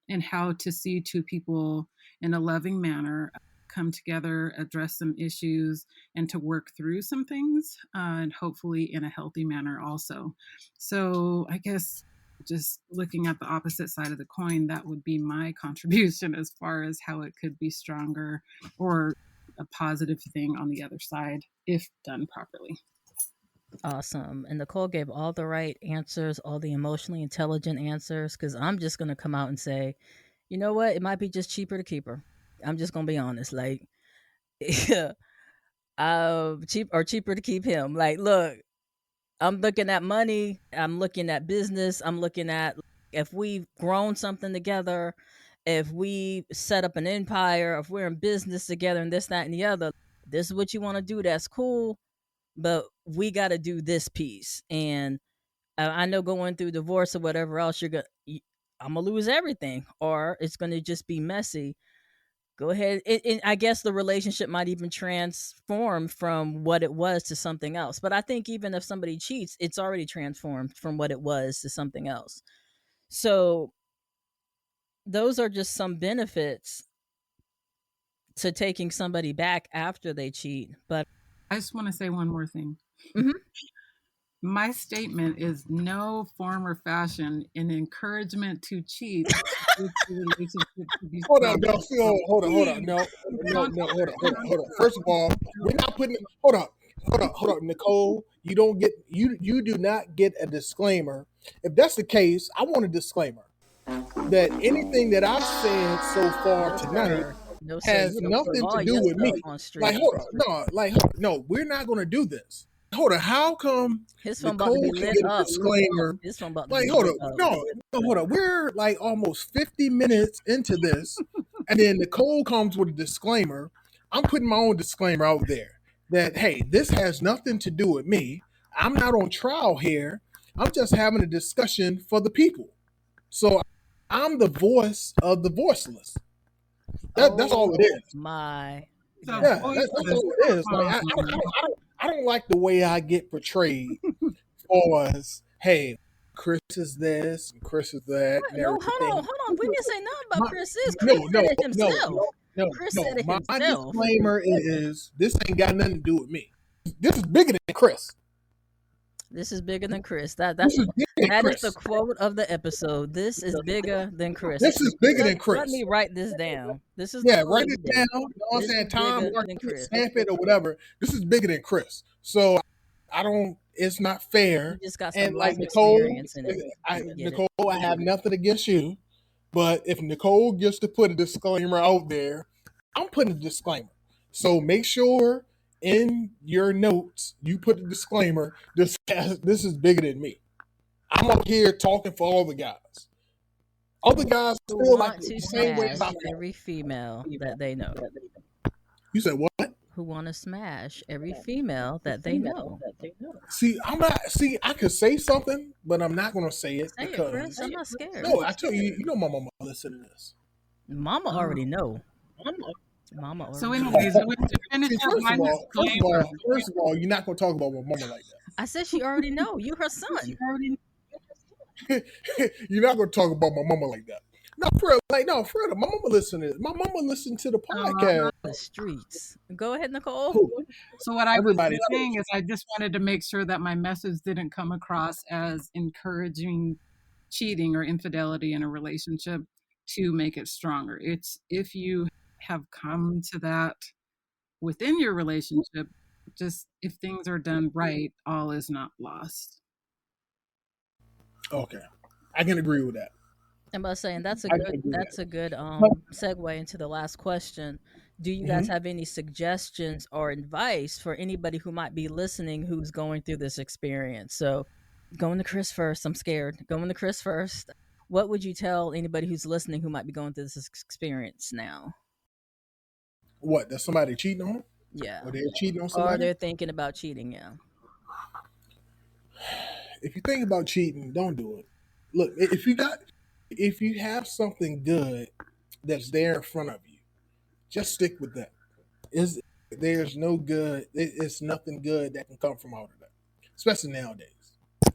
and how to see two people in a loving manner come together, address some issues, and to work through some things, and hopefully in a healthy manner also. So I guess just looking at the opposite side of the coin, that would be my contribution as far as how it could be stronger or a positive thing on the other side if done properly. Awesome. And Nicole gave all the right answers, all the emotionally intelligent answers, because I'm just going to come out and say, you know what? It might be just cheaper to keep her. I'm just going to be honest. Like, cheaper to keep him. Like, look, I'm looking at money. I'm looking at business. I'm looking at if we've grown something together, if we set up an empire, if we're in business together and this, that, and the other, this is what you want to do. That's cool. But we got to do this piece. And I know going through divorce or whatever else, I'm going to lose everything, or it's going to just be messy. Go ahead. I guess the relationship might even transform from what it was to something else. But I think even if somebody cheats, it's already transformed from what it was to something else. So those are just some benefits to taking somebody back after they cheat. But I just want to say one more thing. Mhm. My statement is no form or fashion an encouragement to cheat with the relationship to be Hold on, strong. no, hold on, Please, no, don't hold on. First of all, we're not putting. Hold on, Nicole. You don't get you do not get a disclaimer. If that's the case, I want a disclaimer that anything that I've said so far no, tonight sir. No, sir. has You don't put nothing to all do your with me. stuff on Like, stream. hold on, no, we're not going to do this. Hold on, how come His phone about to Nicole be can lit get a up. disclaimer? His phone about to Like, be hold lit on, up. no, hold on. We're like almost 50 minutes into this, and then Nicole comes with a disclaimer. I'm putting my own disclaimer out there that, hey, this has nothing to do with me. I'm not on trial here. I'm just having a discussion for the people. So I'm the voice of the voiceless. That's all it Oh is. my the Yeah, God. that's voiceless. all it is. Like I don't like the way I get portrayed as, hey, Chris is this and Chris is that What? and No, everything. hold on. We didn't say nothing about My, Chris is. no, Chris no, said it no, himself. no, no, Chris no. said it My himself. disclaimer is this ain't got nothing to do with me. This is bigger than Chris. This is bigger than Chris. That This that's is bigger than that is the Chris. quote of the episode. This is bigger than Chris. This is bigger than Let me Chris. write this down. This is the Yeah, quote write of the it day. down. You know what I'm This saying? is Time, bigger mark than it, Chris. stamp it, or whatever. This is bigger than Chris. So I don't. It's not You fair. just got some And like life Nicole, experience in it. We get it. Nicole, I have nothing against you, but if Nicole gets to put a disclaimer out there, I'm putting a disclaimer. So make sure in your notes you put the disclaimer. This is bigger than me. I'm up here talking for all the guys. Other guys Who feel like want the to same way smash about that. every female that they know. You said what? Who want to smash every female that they know. See, I'm not. See, I could say something, but I'm not going to say it Say it, because Chris. I'm not scared. no. I tell you, you know, my mama listen to this. Mama Oh. already know. Mama So, already know. anyways, to finish See, up my disclaimer, first of all, you're not going to talk about my mama like I said she already know. You her son. that. You're not going to talk about my mama like that. No, for like no, for real. My mama listen to it. My mama listened to the podcast. The streets. Go ahead, Nicole. so what I was Everybody knows. saying is I just wanted to make sure that my message didn't come across as encouraging cheating or infidelity in a relationship to make it stronger. It's if you have come to that within your relationship, just if things are done right, all is not lost. Okay, I can agree with that. I'm about saying that's a I good can agree with that's a good that. segue into the last question. Do you guys Mhm. have any suggestions or advice for anybody who might be listening who's going through this experience? So going to Chris first. I'm scared. Going to Chris first. what would you tell anybody who's listening who might be going through this experience now? What? That somebody cheating on them, Yeah. or they're cheating on Or somebody? they're thinking about cheating, yeah. If you think about cheating, don't do it. Look, if you have something good that's there in front of you, just stick with that. Is there's no good. It's nothing good that can come from all of that, especially nowadays.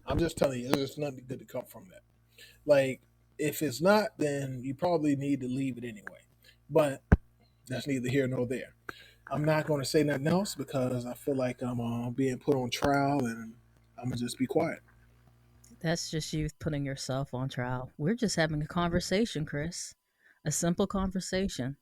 I'm just telling you, there's nothing good to come from that. Like, if it's not, then you probably need to leave it anyway. But that's neither here nor there. I'm not going to say nothing else because I feel like I'm being put on trial, and I'm gonna just be quiet. That's just you putting yourself on trial. We're just having a conversation, Chris. A simple conversation.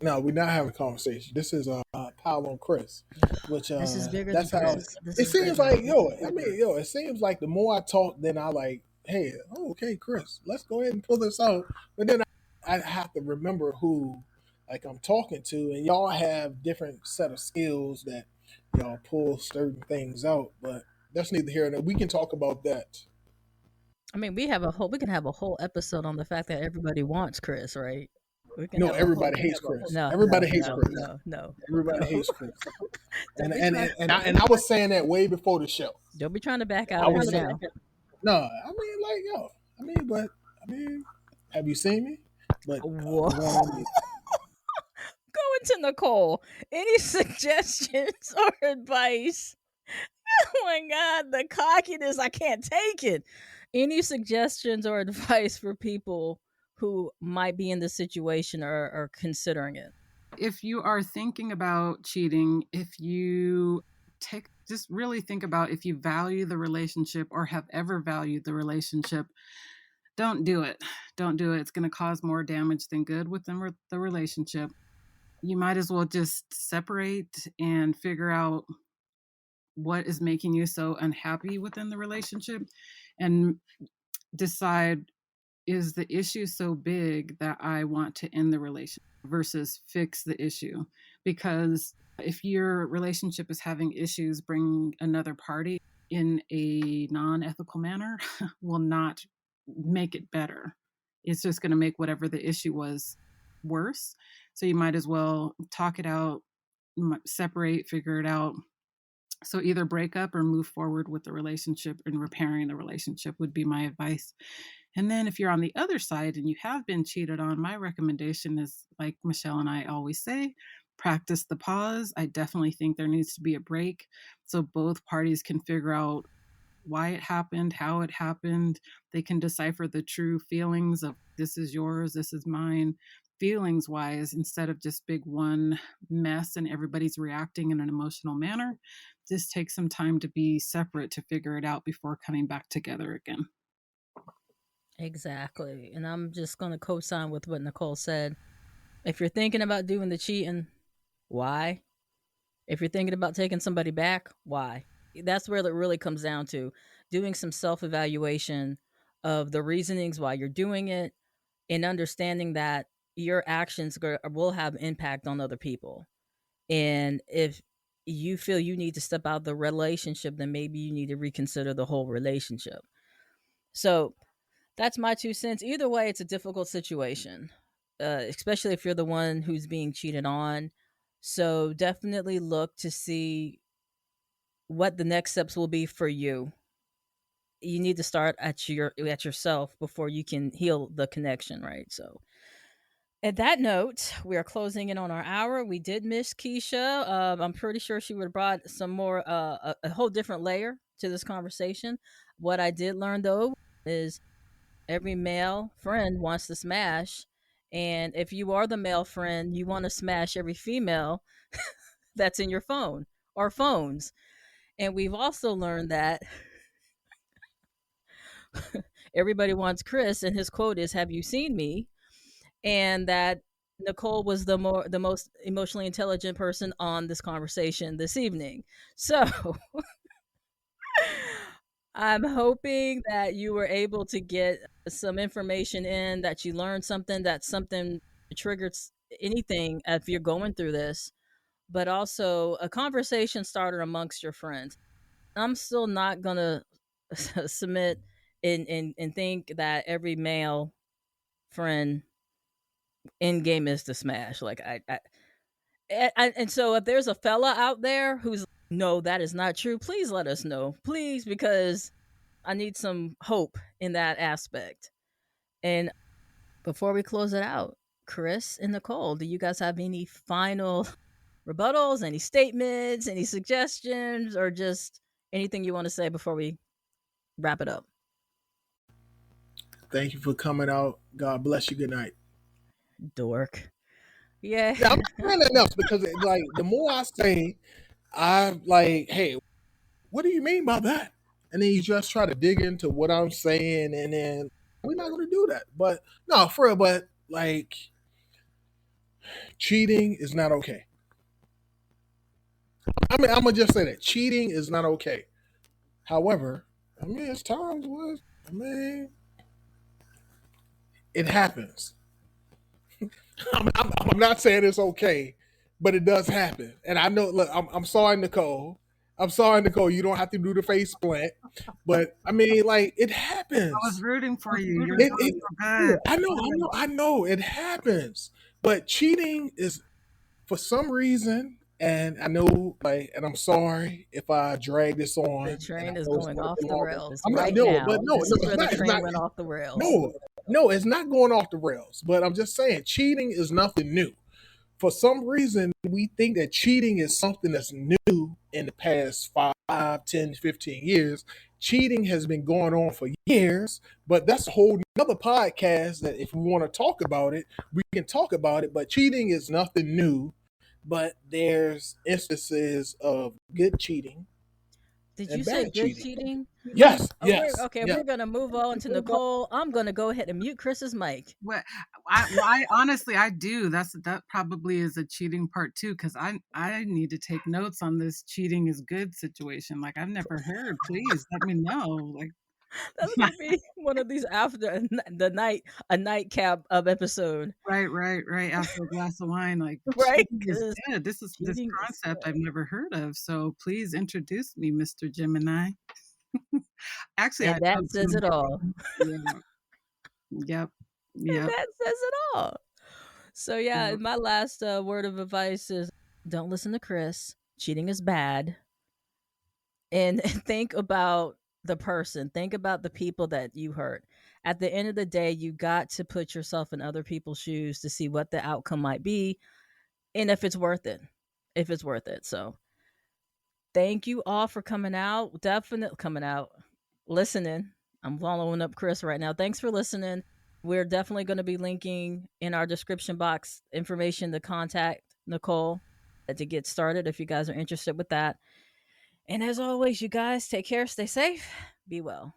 No, we're not having a conversation. This is Paolo and Chris, which This is bigger than that's how Chris. This it is seems bigger. like. It seems like the more I talk, then I like, hey, oh, okay, Chris, let's go ahead and pull this out. But then I have to remember who like I'm talking to, and y'all have different set of skills that y'all pull certain things out. But that's neither here nor there. We can talk about that. I mean, we can have a whole episode on the fact that everybody wants Chris, right? We can No, have a whole everybody hates Chris. no, Everybody no, hates no, Chris. no, no, Everybody no. hates Chris. Don't And be and trying. and, and, I, and I was saying that way before the show. Don't be trying to back out I of was it saying, now. no, I mean, like, yo, I mean, have you seen me? But Whoa. we're going on. Going to Nicole. Any suggestions or advice? Oh my God, the cockiness! I can't take it. Any suggestions or advice for people who might be in this situation or considering it? If you are thinking about cheating, if you take just really think about if you value the relationship or have ever valued the relationship, don't do it. Don't do it. It's going to cause more damage than good within the relationship. You might as well just separate and figure out what is making you so unhappy within the relationship and decide, is the issue so big that I want to end the relationship versus fix the issue? Because if your relationship is having issues, bringing another party in a non-ethical manner will not make it better. It's just going to make whatever the issue was worse. So you might as well talk it out, separate, figure it out. So either break up or move forward with the relationship, and repairing the relationship would be my advice. And then if you're on the other side and you have been cheated on, my recommendation is, like Michelle and I always say, practice the pause. I definitely think there needs to be a break so both parties can figure out why it happened, how it happened. They can decipher the true feelings of, this is yours, this is mine, feelings wise, instead of just big one mess and everybody's reacting in an emotional manner. Just take some time to be separate to figure it out before coming back together again. Exactly. And I'm just going to co sign with what Nicole said. If you're thinking about doing the cheating, why? If you're thinking about taking somebody back, why? That's where it really comes down to doing some self evaluation of the reasonings why you're doing it and understanding that your actions will have impact on other people. And if you feel you need to step out of the relationship, then maybe you need to reconsider the whole relationship. So that's my 2 cents. Either way, it's a difficult situation, especially if you're the one who's being cheated on. So definitely look to see what the next steps will be for you. You need to start at yourself before you can heal the connection, right? So at that note, we are closing in on our hour. We did miss Keisha. I'm pretty sure she would have brought some more, a whole different layer to this conversation. What I did learn though is every male friend wants to smash. And if you are the male friend, you want to smash every female that's in your phone or phones. And we've also learned that everybody wants Chris, and his quote is, "Have you seen me?" And that Nicole was the most emotionally intelligent person on this conversation this evening. So I'm hoping that you were able to get some information in, that you learned something, that something triggered anything if you're going through this, but also a conversation starter amongst your friends. I'm still not going to submit and think that every male friend in game is to smash. Like and so if there's a fella out there who's no, that is not true, please let us know, please, because I need some hope in that aspect. And before we close it out, Chris and Nicole, do you guys have any final rebuttals, any statements, any suggestions, or just anything you want to say before we wrap it up? Thank you for coming out. God bless you. Good night. Dork. Yeah. Yeah, I'm not saying that enough because like the more I say, I'm like, hey, what do you mean by that? And then you just try to dig into what I'm saying, and then we're not going to do that. But no, for real. But like, cheating is not okay. I mean, I'm gonna just say that cheating is not okay. However, I mean, it's times what I mean, it happens. I'm not saying it's okay, but it does happen. And I know. Look, I'm sorry, Nicole. I'm sorry, Nicole. You don't have to do the face plant, but I mean, like, it I was happens. rooting for you. You're It, doing it, so yeah, good. I know. It happens. But cheating is for some reason, and I know, like, and I'm sorry if I drag this The on, and I train is know it's going going to off be the longer. rails I'm not right no, but now. no, This no, is it's where the not. It's train not. went off the rails. No, no, it's not going off the rails. But I'm just saying, cheating is nothing new. For some reason, we think that cheating is something that's new in the past 5, 10, 15 years. Cheating has been going on for years, but that's a whole nother podcast that if we want to talk about it, we can talk about it. But cheating is nothing new, but there's instances of good cheating Did you and say bad good cheating. cheating? Yes, Oh, we're yes, okay. yeah. We're gonna move on to Nicole. I'm gonna go ahead and mute Chris's mic. What I honestly I do. That probably is a cheating part too, because I need to take notes on this cheating is good situation. Like I've never heard. Please let me know. Like That's gonna be one of these after the night a nightcap of episode, right. After a glass of wine, like right? cheating is Because good. This cheating is concept I've good, never heard of. So please introduce me, Mr. Gemini. Actually, and I'd that love says to. it all. Yeah. Yep. And Yep. that says it all. So yeah, Yep. my last word of advice is don't listen to Chris. Cheating is bad, and think about the person. Think about the people that you hurt. At the end of the day, you got to put yourself in other people's shoes to see what the outcome might be, and if it's worth it. If it's worth it. So thank you all for coming out. Definitely coming out, listening. I'm following up Chris right now. Thanks for listening. We're definitely going to be linking in our description box information to contact Nicole to get started if you guys are interested with that. And as always, you guys take care, stay safe, be well.